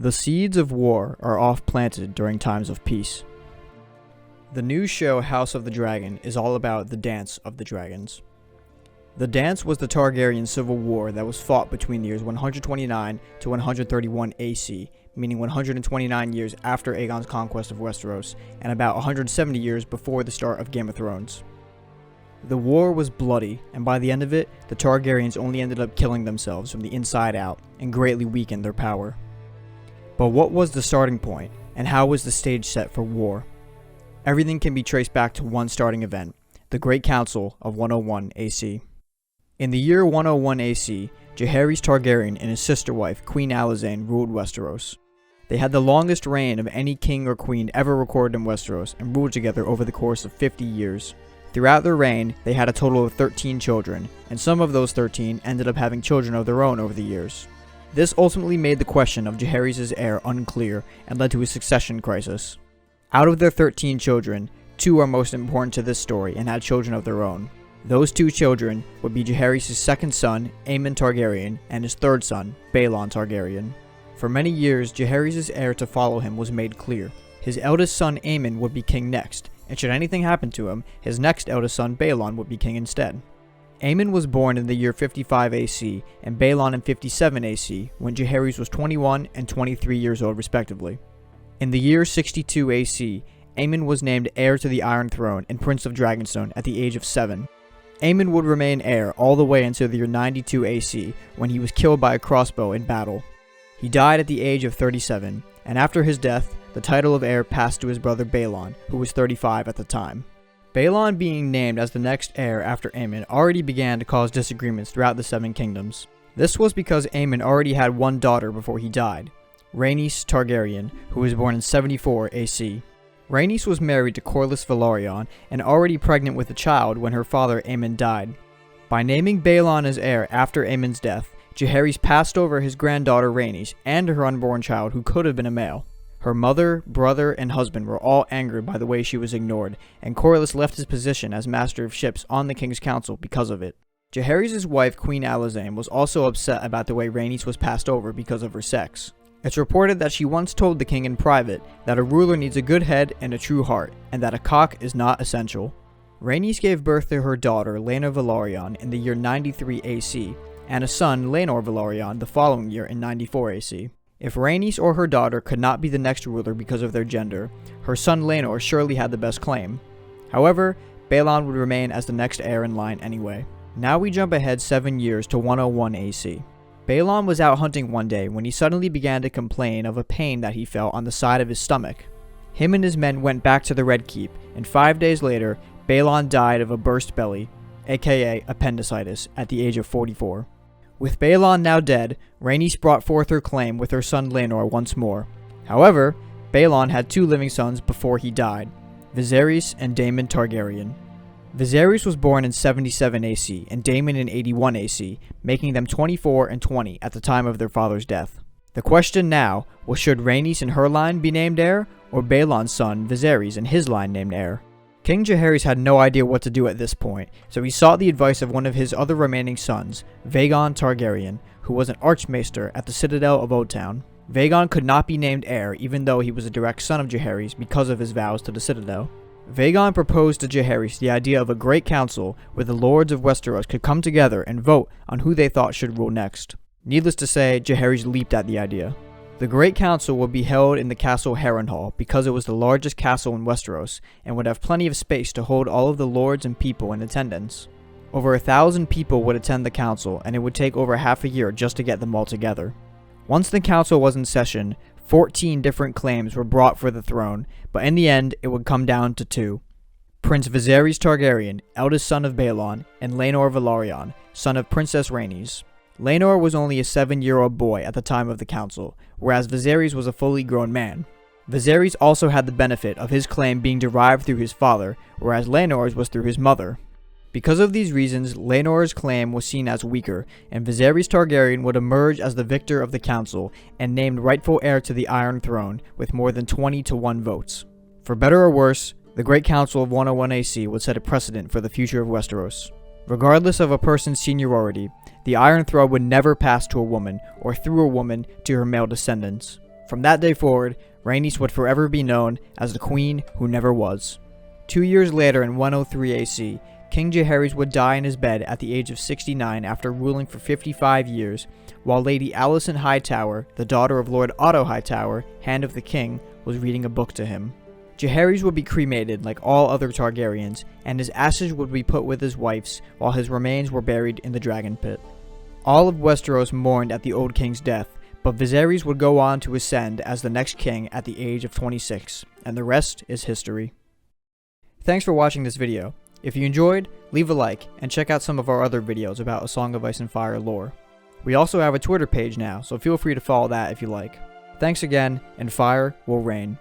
The seeds of war are oft planted during times of peace. The new show House of the Dragon is all about the Dance of the Dragons. The Dance was the Targaryen civil war that was fought between the years 129 to 131 AC, meaning 129 years after Aegon's conquest of Westeros, and about 170 years before the start of Game of Thrones. The war was bloody, and by the end of it, the Targaryens only ended up killing themselves from the inside out, and greatly weakened their power. But what was the starting point, and how was the stage set for war? Everything can be traced back to one starting event, the Great Council of 101 AC. In the year 101 AC, Jaehaerys Targaryen and his sister wife, Queen Alysanne, ruled Westeros. They had the longest reign of any king or queen ever recorded in Westeros, and ruled together over the course of 50 years. Throughout their reign, they had a total of 13 children, and some of those 13 ended up having children of their own over the years. This ultimately made the question of Jaehaerys' heir unclear and led to a succession crisis. Out of their 13 children, 2 are most important to this story and had children of their own. Those 2 children would be Jaehaerys' second son, Aemon Targaryen, and his third son, Baelon Targaryen. For many years, Jaehaerys' heir to follow him was made clear. His eldest son Aemon would be king next, and should anything happen to him, his next eldest son Baelon would be king instead. Aemon was born in the year 55 AC, and Baelon in 57 AC, when Jaehaerys was 21 and 23 years old respectively. In the year 62 AC, Aemon was named heir to the Iron Throne and Prince of Dragonstone at the age of 7. Aemon would remain heir all the way until the year 92 AC, when he was killed by a crossbow in battle. He died at the age of 37, and after his death, the title of heir passed to his brother Baelon, who was 35 at the time. Baelon being named as the next heir after Aemon already began to cause disagreements throughout the Seven Kingdoms. This was because Aemon already had one daughter before he died, Rhaenys Targaryen, who was born in 74 AC. Rhaenys was married to Corlys Velaryon and already pregnant with a child when her father Aemon died. By naming Baelon as heir after Aemon's death, Jaehaerys passed over his granddaughter Rhaenys and her unborn child, who could have been a male. Her mother, brother, and husband were all angered by the way she was ignored, and Corlys left his position as Master of Ships on the King's Council because of it. Jaehaerys' wife, Queen Alysanne, was also upset about the way Rhaenys was passed over because of her sex. It's reported that she once told the king in private that a ruler needs a good head and a true heart, and that a cock is not essential. Rhaenys gave birth to her daughter, Rhaenyra Velaryon, in the year 93 AC, and a son, Laenor Velaryon, the following year in 94 AC. If Rhaenys or her daughter could not be the next ruler because of their gender, her son Laenor surely had the best claim. However, Baelon would remain as the next heir in line anyway. Now we jump ahead 7 years to 101 AC. Baelon was out hunting one day when he suddenly began to complain of a pain that he felt on the side of his stomach. Him and his men went back to the Red Keep, and 5 days later, Baelon died of a burst belly, aka appendicitis, at the age of 44. With Baelon now dead, Rhaenys brought forth her claim with her son Laenor once more. However, Baelon had 2 living sons before he died, Viserys and Daemon Targaryen. Viserys was born in 77 AC and Daemon in 81 AC, making them 24 and 20 at the time of their father's death. The question now was, should Rhaenys and her line be named heir, or Baelon's son Viserys and his line named heir? King Jaehaerys had no idea what to do at this point, so he sought the advice of one of his other remaining sons, Vagon Targaryen, who was an archmaester at the citadel of Oldtown. Vagon could not be named heir even though he was a direct son of Jaehaerys because of his vows to the citadel. Vagon proposed to Jaehaerys the idea of a great council where the lords of Westeros could come together and vote on who they thought should rule next. Needless to say, Jaehaerys leaped at the idea. The Great Council would be held in the castle Harrenhal because it was the largest castle in Westeros and would have plenty of space to hold all of the lords and people in attendance. Over 1,000 people would attend the council, and it would take over half a year just to get them all together. Once the council was in session, 14 different claims were brought for the throne, but in the end it would come down to 2. Prince Viserys Targaryen, eldest son of Baelon, and Laenor Velaryon, son of Princess Rhaenys. Laenor was only a 7-year-old boy at the time of the council, whereas Viserys was a fully grown man. Viserys also had the benefit of his claim being derived through his father, whereas Laenor's was through his mother. Because of these reasons, Laenor's claim was seen as weaker, and Viserys Targaryen would emerge as the victor of the council and named rightful heir to the Iron Throne with more than 20-1 votes. For better or worse, the Great Council of 101 AC would set a precedent for the future of Westeros. Regardless of a person's seniority, the Iron Throne would never pass to a woman or through a woman to her male descendants. From that day forward, Rhaenys would forever be known as the queen who never was. 2 years later in 103 AC, King Jaehaerys would die in his bed at the age of 69 after ruling for 55 years, while Lady Alicent Hightower, the daughter of Lord Otto Hightower, Hand of the King, was reading a book to him. Jaehaerys would be cremated like all other Targaryens, and his ashes would be put with his wife's, while his remains were buried in the Dragon Pit. All of Westeros mourned at the old king's death, but Viserys would go on to ascend as the next king at the age of 26, and the rest is history. Thanks for watching this video. If you enjoyed, leave a like, and check out some of our other videos about A Song of Ice and Fire lore. We also have a Twitter page now, so feel free to follow that if you like. Thanks again, and fire will reign.